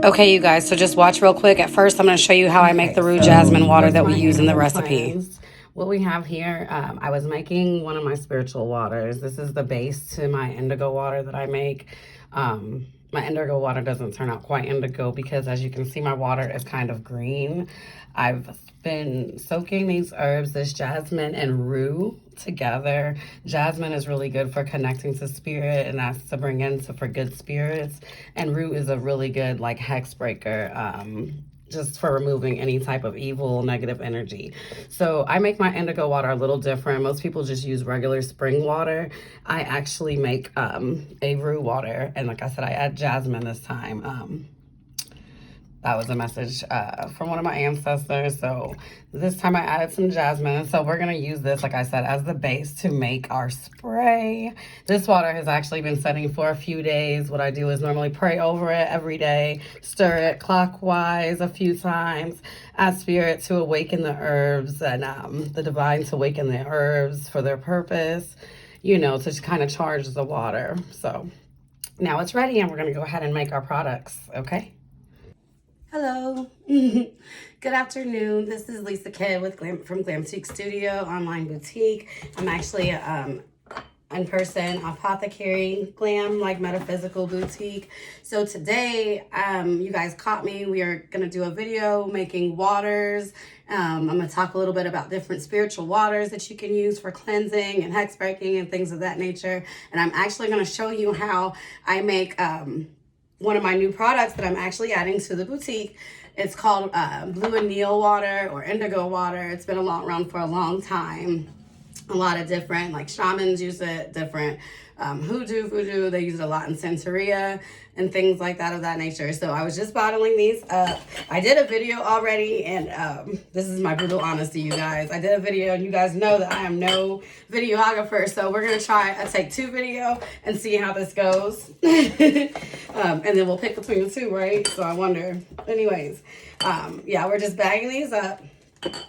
Okay, you guys, so just watch real quick. At first, I'm going to show you how I make the Rue Jasmine water that we use in the recipe. What we have here, I was making one of my spiritual waters. This is the base to my indigo water that I make. My indigo water doesn't turn out quite indigo because, as you can see, my water is kind of green. I've been soaking these herbs, this jasmine and rue, together. Jasmine is really good for connecting to spirit, and that's to bring in for good spirits. And rue is a really good like hex breaker, just for removing any type of evil, negative energy. So I make my indigo water a little different. Most people just use regular spring water. I actually make a rue water, and like I said, I add jasmine this time. That was a message from one of my ancestors. So this time I added some jasmine. So we're going to use this, like I said, as the base to make our spray. This water has actually been setting for a few days. What I do is normally pray over it every day, stir it clockwise a few times, ask spirit to awaken the herbs and the divine to awaken the herbs for their purpose, you know, to kind of charge the water. So now it's ready and we're going to go ahead and make our products, okay? Hello. Good afternoon. This is Lisa K from Glamtique Studio Online Boutique. I'm actually in-person apothecary glam, like metaphysical boutique. So today, you guys caught me. We are going to do a video making waters. I'm going to talk a little bit about different spiritual waters that you can use for cleansing and hex breaking and things of that nature. And I'm actually going to show you how I make one of my new products that I'm actually adding to the boutique. It's called blue anil water or indigo water. It's been around for a long time. A lot of different, like shamans use it, different voodoo, they use it a lot in Santeria and things like that of that nature. So I was just bottling these up. I did a video already, and this is my brutal honesty, you guys. I did a video, and you guys know that I am no videographer, so we're gonna try a take 2 video and see how this goes. And then we'll pick between the two, right? So I wonder. Anyways, yeah, we're just bagging these up.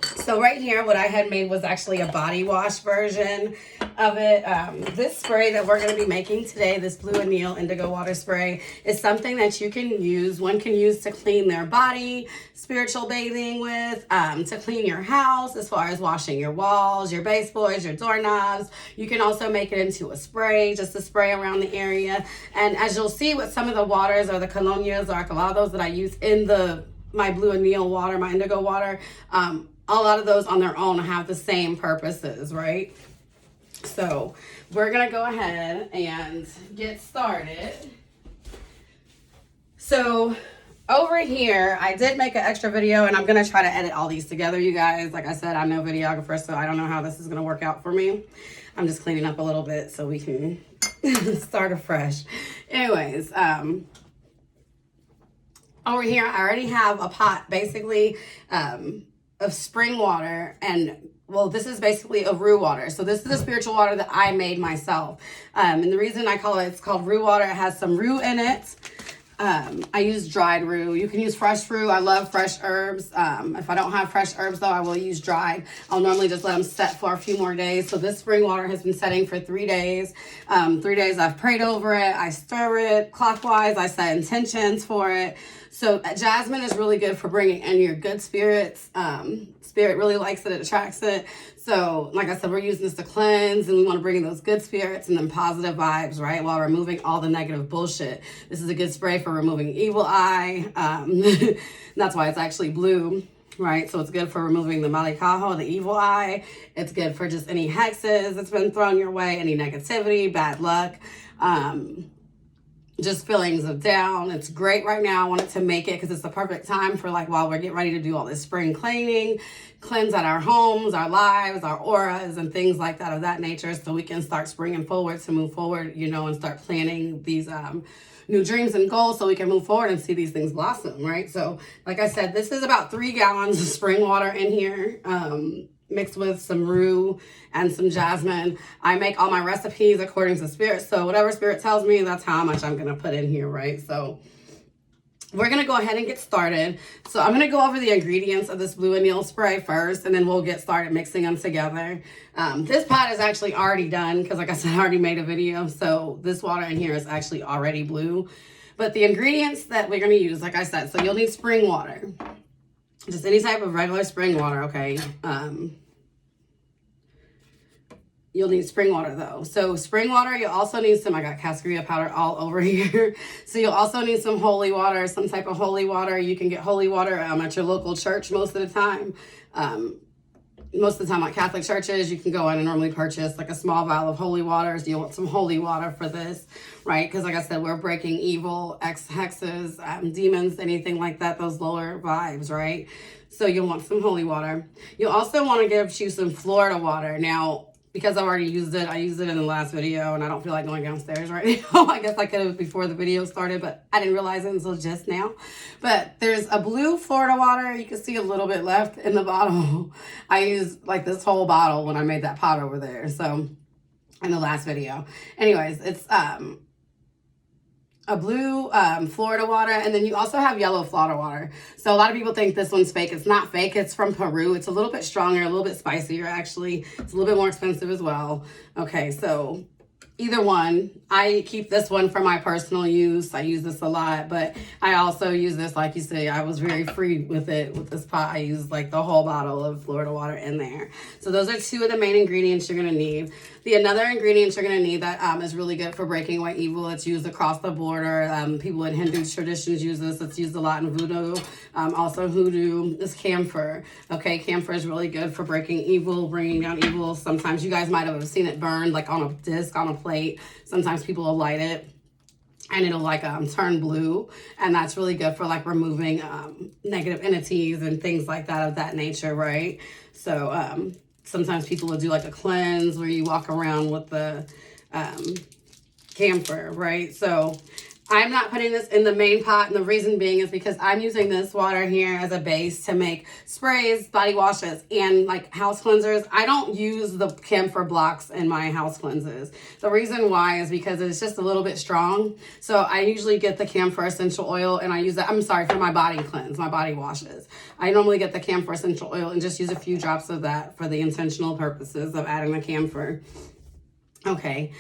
So right here, what I had made was actually a body wash version of it. This spray that we're going to be making today, this blue anil indigo water spray, is something that you can use. One can use to clean their body, spiritual bathing with, to clean your house as far as washing your walls, your baseboards, your doorknobs. You can also make it into a spray, just to spray around the area. And as you'll see with some of the waters or the colonias or colados that I use in my blue anil water, my indigo water, a lot of those on their own have the same purposes, right? So we're gonna go ahead and get started. So over here, I did make an extra video, and I'm gonna try to edit all these together, you guys. Like I said, I'm no videographer, so I don't know how this is gonna work out for me. I'm just cleaning up a little bit so we can start afresh. Anyways, over here, I already have a pot, basically, of spring water, and, well, this is basically a rue water. So this is a spiritual water that I made myself. And the reason I call it's called rue water, it has some rue in it. I use dried rue. You can use fresh rue. I love fresh herbs. If I don't have fresh herbs, though, I will use dried. I'll normally just let them set for a few more days. So this spring water has been setting for 3 days. 3 days I've prayed over it. I stir it clockwise. I set intentions for it. So jasmine is really good for bringing in your good spirits. Spirit really likes it. It attracts it. So like I said, we're using this to cleanse, and we want to bring in those good spirits and then positive vibes, right? While removing all the negative bullshit. This is a good spray for removing evil eye. That's why it's actually blue, right? So it's good for removing the Malocchio, the evil eye. It's good for just any hexes that's been thrown your way, any negativity, bad luck. Just feelings of down. It's great right now. I wanted to make it because it's the perfect time for, like, while we're getting ready to do all this spring cleaning, cleanse out our homes, our lives, our auras, and things like that of that nature, so we can start springing forward to move forward, you know, and start planning these new dreams and goals so we can move forward and see these things blossom, right? So like I said, this is about 3 gallons of spring water in here, mixed with some rue and some jasmine. I make all my recipes according to spirit. So whatever spirit tells me, that's how much I'm going to put in here, right? So we're going to go ahead and get started. So I'm going to go over the ingredients of this blue anil spray first, and then we'll get started mixing them together. This pot is actually already done because, like I said, I already made a video. So this water in here is actually already blue. But the ingredients that we're going to use, like I said, so you'll need spring water. Just any type of regular spring water, okay? You'll need spring water though. So spring water, you'll also need some, I got cascarilla powder all over here. So you'll also need some holy water, some type of holy water. You can get holy water at your local church most of the time. Most of the time at Catholic churches, you can go in and normally purchase like a small vial of holy water. So you want some holy water for this, right? Because like I said, we're breaking evil, hexes, demons, anything like that, those lower vibes, right? So you'll want some holy water. You'll also want to give you some Florida water. Now, because I've already used it, I used it in the last video and I don't feel like going downstairs right now. I guess I could have before the video started, but I didn't realize it until just now. But there's a blue Florida water. You can see a little bit left in the bottle. I used like this whole bottle when I made that pot over there. So in the last video. Anyways, it's a blue Florida water, and then you also have yellow Florida water. So a lot of people think this one's fake. It's not fake. It's from Peru. It's a little bit stronger, a little bit spicier actually. It's a little bit more expensive as well. Okay, so either one. I keep this one for my personal use. I use this a lot, but I also use this, like you say, I was very free with it. With this pot, I used like the whole bottle of Florida water in there. So those are two of the main ingredients you're gonna need. The another ingredient you're gonna need that is really good for breaking away evil. It's used across the border. People in Hindu traditions use this. It's used a lot in voodoo. Also hoodoo is camphor. Okay, camphor is really good for breaking evil, bringing down evil. Sometimes you guys might have seen it burned like on a disc, on a plate. Sometimes people will light it and it'll like turn blue, and that's really good for like removing negative entities and things like that of that nature, right? So sometimes people will do like a cleanse where you walk around with the camphor, right? So I'm not putting this in the main pot, and the reason being is because I'm using this water here as a base to make sprays, body washes, and like house cleansers. I don't use the camphor blocks in my house cleanses. The reason why is because it's just a little bit strong. So I usually get the camphor essential oil and I use that, for my body cleanse, my body washes. I normally get the camphor essential oil and just use a few drops of that for the intentional purposes of adding the camphor. Okay.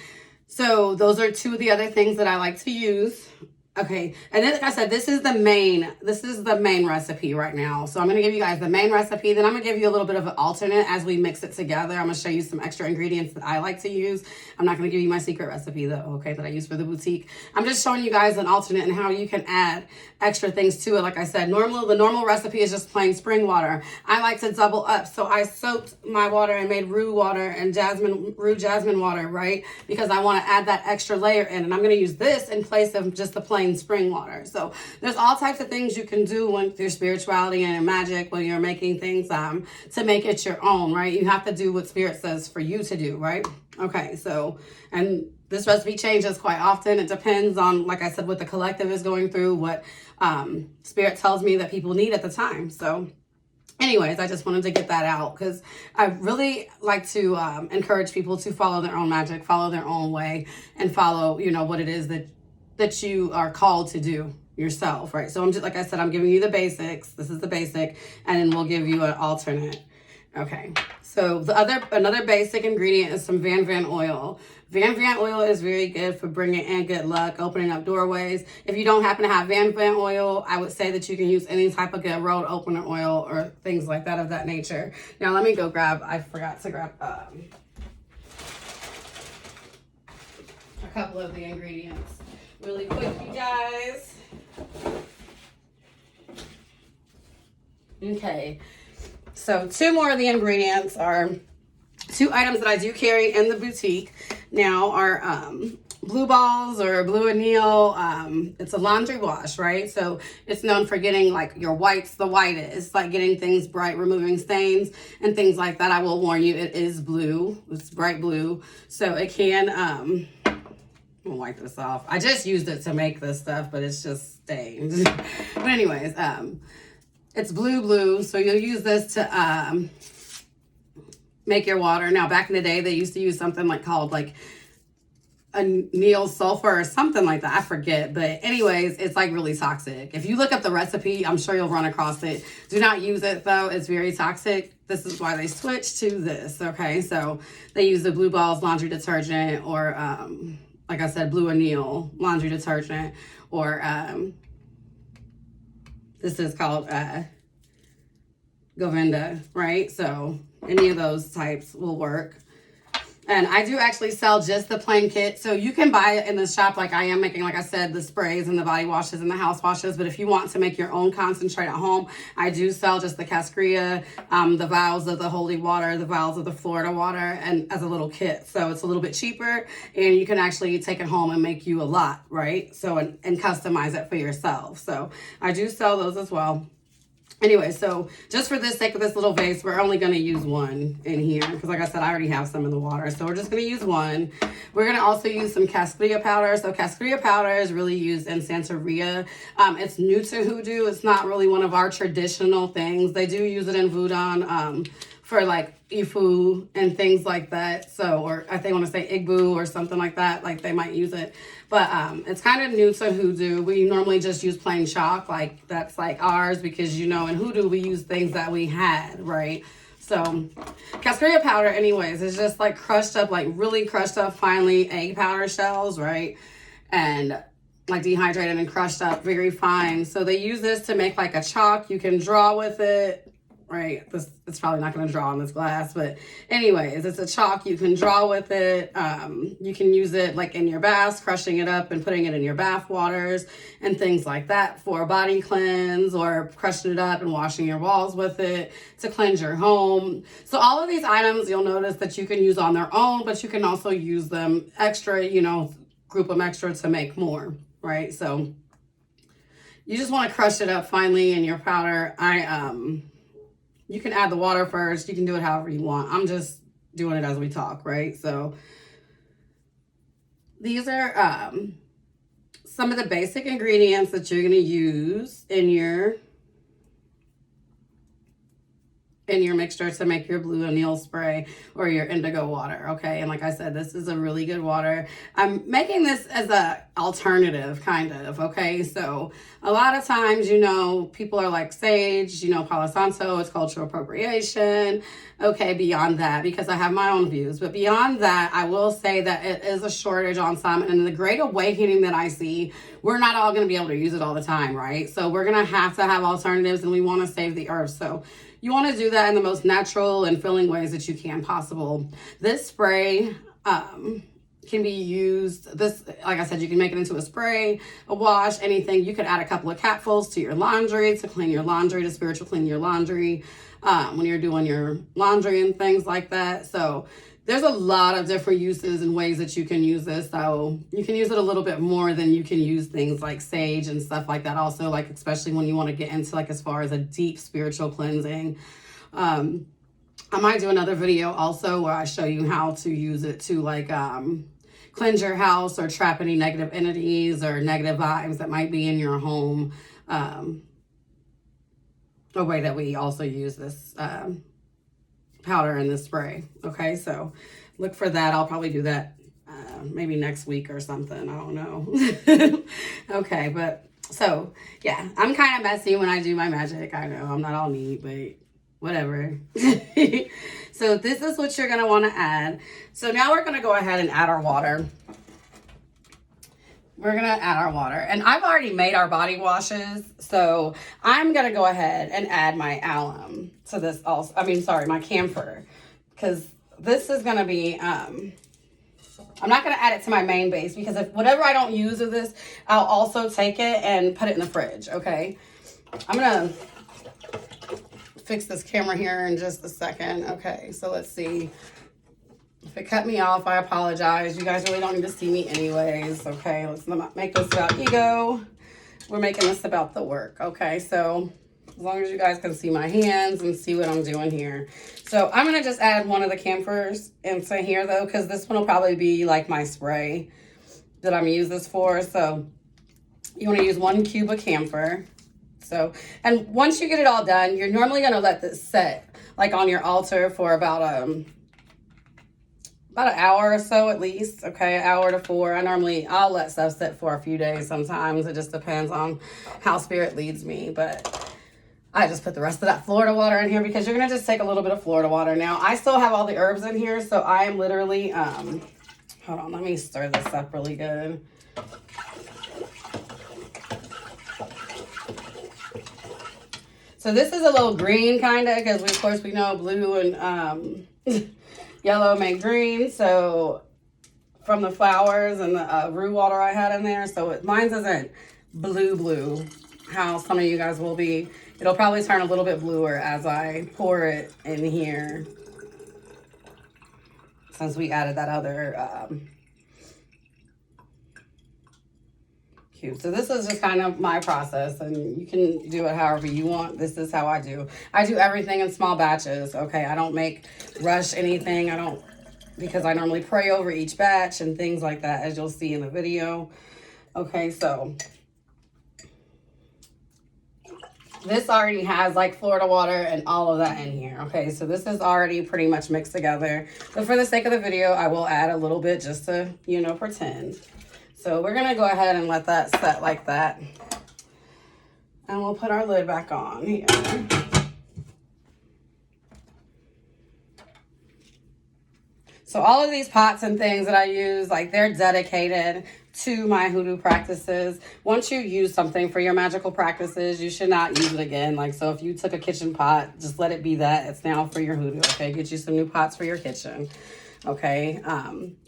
So those are two of the other things that I like to use. Okay, and then like I said, this is the main recipe right now. So I'm gonna give you guys the main recipe, then I'm gonna give you a little bit of an alternate as we mix it together. I'm gonna show you some extra ingredients that I like to use. I'm not gonna give you my secret recipe though, okay, that I use for the boutique. I'm just showing you guys an alternate and how you can add extra things to it. Like I said, the normal recipe is just plain spring water. I like to double up, so I soaked my water and made rue water and rue jasmine water, right? Because I wanna add that extra layer in, and I'm gonna use this in place of just the plain spring water. So there's all types of things you can do with your spirituality and your magic when you're making things to make it your own, right? You have to do what spirit says for you to do, right? Okay, so, and this recipe changes quite often. It depends on, like I said, what the collective is going through, what spirit tells me that people need at the time. So anyways, I just wanted to get that out because I really like to encourage people to follow their own magic, follow their own way, and follow, what it is that you are called to do yourself, right? So I'm just, like I said, I'm giving you the basics. This is the basic, and then we'll give you an alternate. Okay, so another basic ingredient is some Van oil. Van oil is very good for bringing in good luck, opening up doorways. If you don't happen to have Van oil, I would say that you can use any type of good road opener oil or things like that of that nature. Now let me go I forgot to grab a couple of the ingredients really quick, you guys. Okay, so two more of the ingredients are two items that I do carry in the boutique now are blue balls or blue anneal. It's a laundry wash, right? So it's known for getting like your whites the whitest, like getting things bright, removing stains and things like that. I will warn you, it is blue. It's bright blue, so it can I'm gonna wipe this off. I just used it to make this stuff, but it's just stained. But anyways, it's blue, so you'll use this to make your water. Now, back in the day, they used to use something called a Neil sulfur or something like that. I forget, but anyways, it's like really toxic. If you look up the recipe, I'm sure you'll run across it. Do not use it though. It's very toxic. This is why they switched to this. Okay, so they use the blue balls laundry detergent or like I said, Blue Anil laundry detergent, or this is called Govinda, right? So any of those types will work. And I do actually sell just the plain kit. So you can buy it in the shop like I am making, like I said, the sprays and the body washes and the house washes. But if you want to make your own concentrate at home, I do sell just the cascarilla, the vials of the holy water, the vials of the Florida water, and as a little kit. So it's a little bit cheaper, and you can actually take it home and make you a lot, right? So, and customize it for yourself. So I do sell those as well. Anyway, so just for the sake of this little vase, we're only going to use one in here because, like I said, I already have some in the water. So we're just going to use one. We're going to also use some cascarilla powder. So cascarilla powder is really used in Santeria. It's new to Hoodoo. It's not really one of our traditional things. They do use it in Voodoo for like Ifu and things like that. So, or I think I want to say Igbo or something like that. Like they might use it. But it's kind of new to Hoodoo. We normally just use plain chalk. Like that's like ours because, you know, in Hoodoo we use things that we had, right? So cascarilla powder anyways is just like crushed up, like really crushed up finely egg powder shells, right? And like dehydrated and crushed up very fine. So they use this to make like a chalk. You can draw with it. Right, it's probably not going to draw on this glass, but anyways, it's a chalk. You can draw with it. You can use it like in your baths, crushing it up and putting it in your bath waters and things like that for a body cleanse, or crushing it up and washing your walls with it to cleanse your home. So all of these items, you'll notice that you can use on their own, but you can also use them extra, you know, group them extra to make more, right? So you just want to crush it up finely in your powder. You can add the water first. You can do it however you want. I'm just doing it as we talk, right? So these are some of the basic ingredients that you're going to use in your mixture to make your Blue Anil spray or your indigo water, okay? And like I said, this is a really good water. I'm making this as a alternative, kind of, okay? So a lot of times, you know, people are like sage, you know, Palo Santo, it's cultural appropriation. Okay, beyond that, because I have my own views, but beyond that, I will say that it is a shortage on some, and in the Great Awakening that I see, we're not all going to be able to use it all the time, right? So we're going to have alternatives, and we want to save the earth. So you want to do that in the most natural and filling ways that you can possible. This spray can be used, this, like I said, you can make it into a spray, a wash, anything. You could add a couple of capfuls to your laundry to clean your laundry, to spiritual clean your laundry when you're doing your laundry and things like that. So there's a lot of different uses and ways that you can use this. So you can use it a little bit more than you can use things like sage and stuff like that. Also, like, especially when you want to get into like as far as a deep spiritual cleansing. I might do another video also where I show you how to use it to like cleanse your house or trap any negative entities or negative vibes that might be in your home. A way that we also use this powder and this spray. Okay, so look for that. I'll probably do that maybe next week or something. I don't know. Okay, but so yeah, I'm kind of messy when I do my magic. I know I'm not all neat, but whatever. So this is what you're going to want to add. So now we're going to go ahead and add our water. We're going to add our water. And I've already made our body washes. So I'm going to go ahead and add my alum to this also. My camphor. Because this is going to be, I'm not going to add it to my main base. Because if whatever I don't use of this, I'll also take it and put it in the fridge. Okay. I'm going to fix this camera here in just a second. Okay. So let's see. If it cut me off, I apologize. You guys really don't need to see me anyways. Okay, let's not make this about ego. We're making this about the work. Okay, so as long as you guys can see my hands and see what I'm doing here. So I'm going to just add one of the camphors into here though, because this one will probably be like my spray that I'm using this for. So you want to use 1 cube of camphor. So, and once you get it all done, you're normally going to let this set like on your altar for about an hour or so at least. Okay, an hour to 4. I'll let stuff sit for a few days sometimes. It just depends on how spirit leads me. But I just put the rest of that Florida water in here because you're going to just take a little bit of Florida water. Now, I still have all the herbs in here. So I am literally, hold Hold on, let me stir this up really good. So this is a little green kind of, because of course we know blue and yellow make green. So from the flowers and the root water I had in there. So mine isn't blue, how some of you guys will be. It'll probably turn a little bit bluer as I pour it in here, since we added that other cube. So this is just kind of my process, and you can do it however you want. This is how I do. I do everything in small batches, okay? I don't rush anything. Because I normally pray over each batch and things like that, as you'll see in the video. Okay, so this already has like Florida water and all of that in here. Okay, so this is already pretty much mixed together. But for the sake of the video, I will add a little bit just to, you know, pretend. So we're gonna go ahead and let that set like that. And we'll put our lid back on here. So all of these pots and things that I use, like, they're dedicated to my hoodoo practices. Once you use something for your magical practices, you should not use it again. Like, so if you took a kitchen pot, just let it be that. It's now for your hoodoo, okay? Get you some new pots for your kitchen, okay?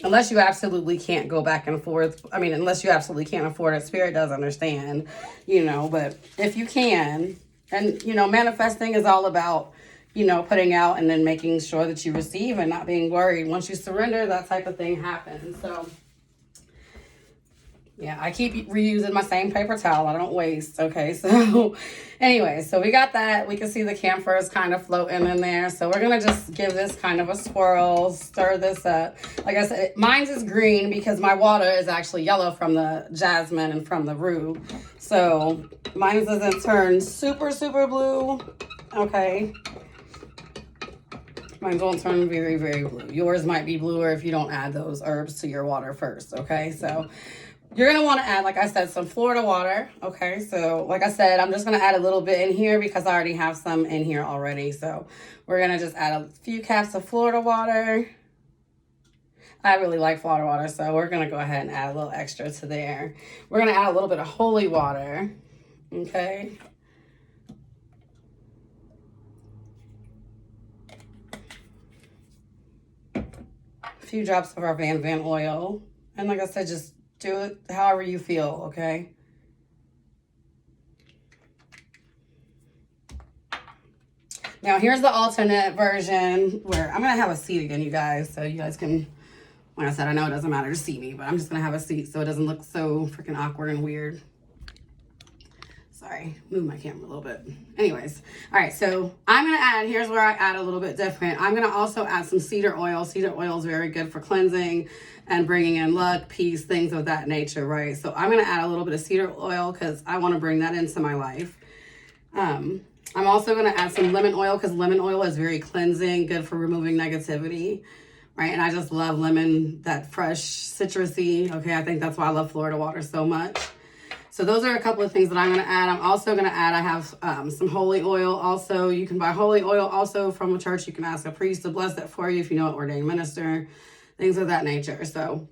Unless you absolutely can't go back and forth. I mean, unless you absolutely can't afford it. Spirit does understand, you know. But if you can, and, you know, manifesting is all about, you know, putting out and then making sure that you receive and not being worried. Once you surrender, that type of thing happens. So, yeah, I keep reusing my same paper towel. I don't waste. Okay, so anyway, so we got that. We can see the camphors kind of floating in there. So we're going to just give this kind of a swirl, stir this up. Like I said, mine's is green because my water is actually yellow from the jasmine and from the roux. So mine doesn't turn super, super blue. Okay. Mine won't turn very, very blue. Yours might be bluer if you don't add those herbs to your water first, okay? So you're going to want to add, like I said, some Florida water, okay? So like I said, I'm just going to add a little bit in here because I already have some in here already. So we're going to just add a few caps of Florida water. I really like Florida water, so we're going to go ahead and add a little extra to there. We're going to add a little bit of holy water, okay? Few drops of our Van oil, and like I said, just do it however you feel, okay? Now here's the alternate version where I'm gonna have a seat again, you guys, so you guys can, like I said, I know it doesn't matter to see me, but I'm just gonna have a seat so it doesn't look so freaking awkward and weird. Sorry, move my camera a little bit. Anyways, all right, so I'm gonna add, here's where I add a little bit different. I'm gonna also add some cedar oil. Cedar oil is very good for cleansing and bringing in luck, peace, things of that nature, right? So I'm gonna add a little bit of cedar oil because I wanna bring that into my life. I'm also gonna add some lemon oil because lemon oil is very cleansing, good for removing negativity, right? And I just love lemon, that fresh, citrusy, okay? I think that's why I love Florida water so much. So those are a couple of things that I'm going to add. I'm also going to add, I have some holy oil also. You can buy holy oil also from a church. You can ask a priest to bless it for you if you know an ordained minister, things of that nature. So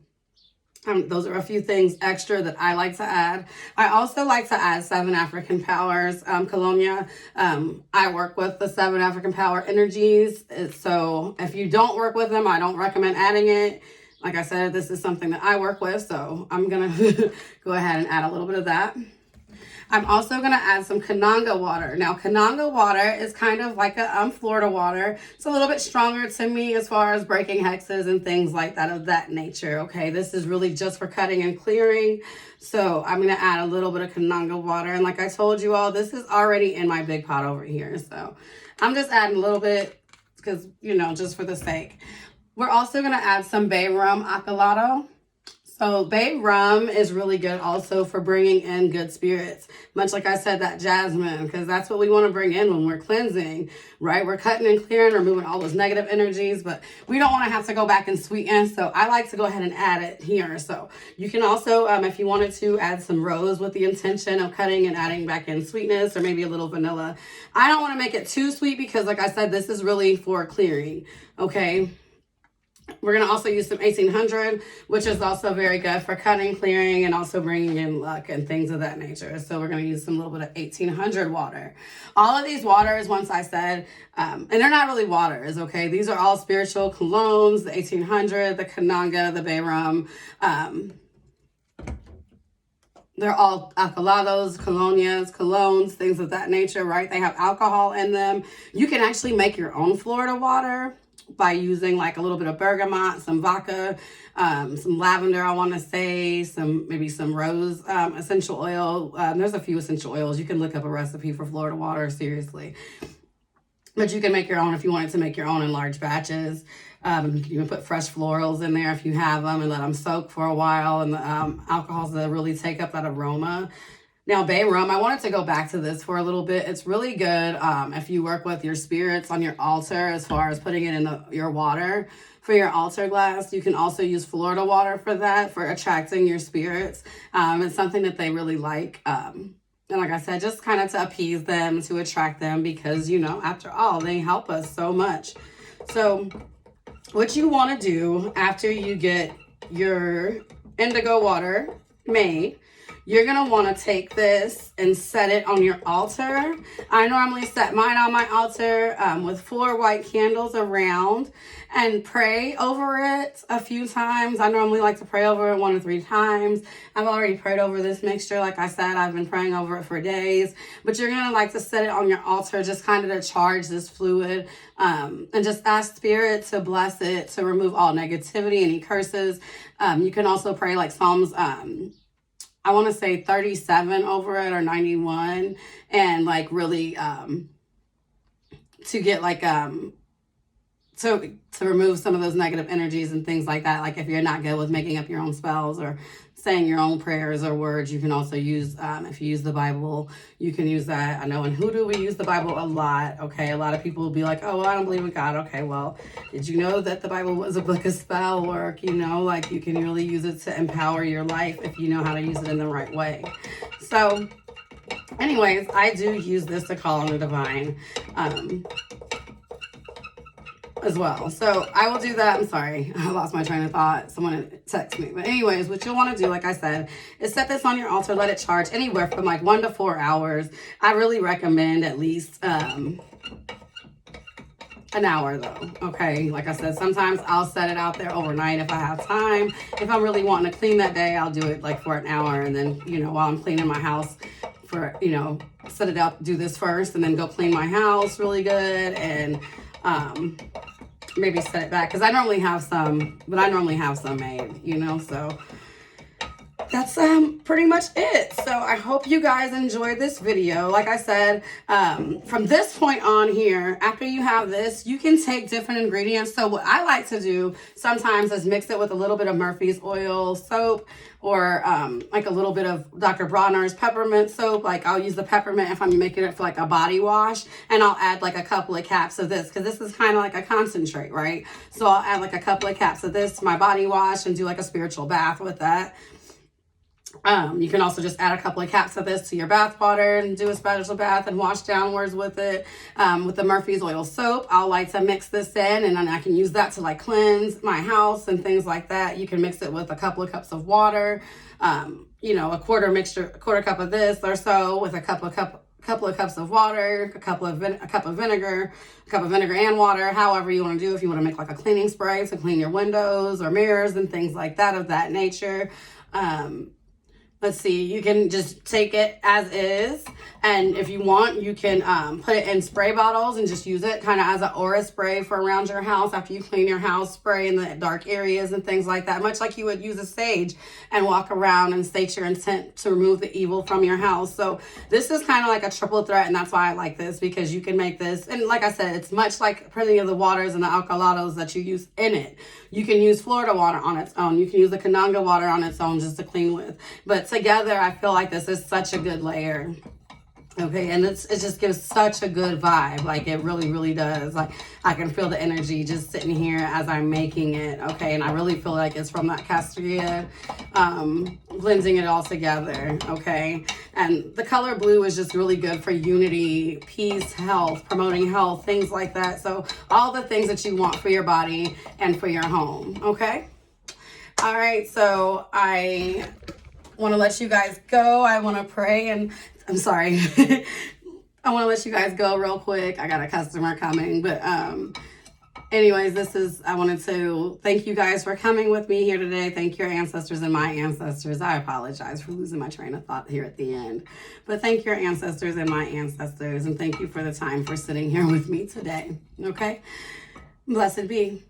those are a few things extra that I like to add. I also like to add 7 African powers. Colonia, I work with the 7 African power energies. So if you don't work with them, I don't recommend adding it. Like I said, this is something that I work with, so I'm going to go ahead and add a little bit of that. I'm also going to add some Kananga water. Now, Kananga water is kind of like a Florida water. It's a little bit stronger to me as far as breaking hexes and things like that of that nature, okay? This is really just for cutting and clearing. So I'm going to add a little bit of Kananga water. And like I told you all, this is already in my big pot over here. So I'm just adding a little bit because, you know, just for the sake. We're also going to add some bay rum accolado. So bay rum is really good also for bringing in good spirits. Much like I said, that jasmine, because that's what we want to bring in when we're cleansing, right? We're cutting and clearing, removing all those negative energies, but we don't want to have to go back and sweeten. So I like to go ahead and add it here. So you can also, if you wanted to, add some rose with the intention of cutting and adding back in sweetness or maybe a little vanilla. I don't want to make it too sweet because, like I said, this is really for clearing, okay? We're going to also use some 1800, which is also very good for cutting, clearing, and also bringing in luck and things of that nature. So we're going to use some little bit of 1800 water. All of these waters, once I said, and they're not really waters, okay? These are all spiritual colognes, the 1800, the Kananga, the Bayram. They're all alcalados, colognes, things of that nature, right? They have alcohol in them. You can actually make your own Florida water by using like a little bit of bergamot, some vodka, some lavender, I want to say, maybe some rose essential oil. There's a few essential oils. You can look up a recipe for Florida water, seriously. But you can make your own if you wanted to make your own in large batches. You can even put fresh florals in there if you have them and let them soak for a while, and the alcohols that really take up that aroma. Now, bay rum, I wanted to go back to this for a little bit. It's really good if you work with your spirits on your altar as far as putting it in your water for your altar glass. You can also use Florida water for that, for attracting your spirits. It's something that they really like. And like I said, just kind of to appease them, to attract them, because, you know, after all, they help us so much. So what you want to do after you get your indigo water made, you're going to want to take this and set it on your altar. I normally set mine on my altar with 4 white candles around and pray over it a few times. I normally like to pray over it 1 or 3 times. I've already prayed over this mixture. Like I said, I've been praying over it for days. But you're going to like to set it on your altar just kind of to charge this fluid and just ask Spirit to bless it, to remove all negativity, any curses. You can also pray like Psalms I want to say 37 over it, or 91, and like really to get like to remove some of those negative energies and things like that. Like if you're not good with making up your own spells or saying your own prayers or words, you can also use, if you use the Bible, you can use that. I know in Hoodoo we use the Bible a lot, okay? A lot of people will be like, oh, well, I don't believe in God. Okay, well, did you know that the Bible was a book of spell work? You know, like you can really use it to empower your life if you know how to use it in the right way. So anyways, I do use this to call on the divine as well. So I will do that. I'm sorry, I lost my train of thought. Someone texted me. But anyways, what you'll want to do, like I said, is set this on your altar, let it charge anywhere from like 1 to 4 hours. I really recommend at least an hour though. Okay, like I said, sometimes I'll set it out there overnight if I have time. If I'm really wanting to clean that day, I'll do it like for an hour, and then, you know, while I'm cleaning my house, for, you know, set it up, do this first, and then go clean my house really good, and maybe set it back, because I normally have some, but I normally have some made, you know. So that's pretty much it. So I hope you guys enjoyed this video. Like I said, from this point on here, after you have this, you can take different ingredients. So what I like to do sometimes is mix it with a little bit of Murphy's oil soap, or like a little bit of Dr. Bronner's peppermint soap. Like I'll use the peppermint if I'm making it for like a body wash, and I'll add like a couple of caps of this, because this is kind of like a concentrate, right? So I'll add like a couple of caps of this to my body wash and do like a spiritual bath with that. You can also just add a couple of caps of this to your bath water and do a spiritual bath and wash downwards with it. With the Murphy's oil soap, I'll like to mix this in, and then I can use that to like cleanse my house and things like that. You can mix it with a couple of cups of water, you know, a quarter cup of this or so, with a couple of cups of water, a cup of vinegar and water, however you want to do. If you want to make like a cleaning spray to clean your windows or mirrors and things like that of that nature. Let's see, you can just take it as is, and if you want, you can put it in spray bottles and just use it kind of as an aura spray for around your house after you clean your house, spray in the dark areas and things like that, much like you would use a sage and walk around and state your intent to remove the evil from your house. So this is kind of like a triple threat, and that's why I like this, because you can make this, and like I said, it's much like plenty of the waters and the alcalados that you use in it. You can use Florida water on its own. You can use the Kananga water on its own just to clean with. But together, I feel like this is such a good layer. Okay, and it just gives such a good vibe. Like, it really, really does. Like, I can feel the energy just sitting here as I'm making it. Okay, and I really feel like it's from that castorilla, blending it all together. Okay, and the color blue is just really good for unity, peace, health, promoting health, things like that. So all the things that you want for your body and for your home. Okay, all right, so I want to let you guys go. I want to pray, and I'm sorry. I want to let you guys go real quick. I got a customer coming, but anyways, I wanted to thank you guys for coming with me here today. Thank your ancestors and my ancestors. I apologize for losing my train of thought here at the end, but thank your ancestors and my ancestors, and thank you for the time for sitting here with me today. Okay, blessed be.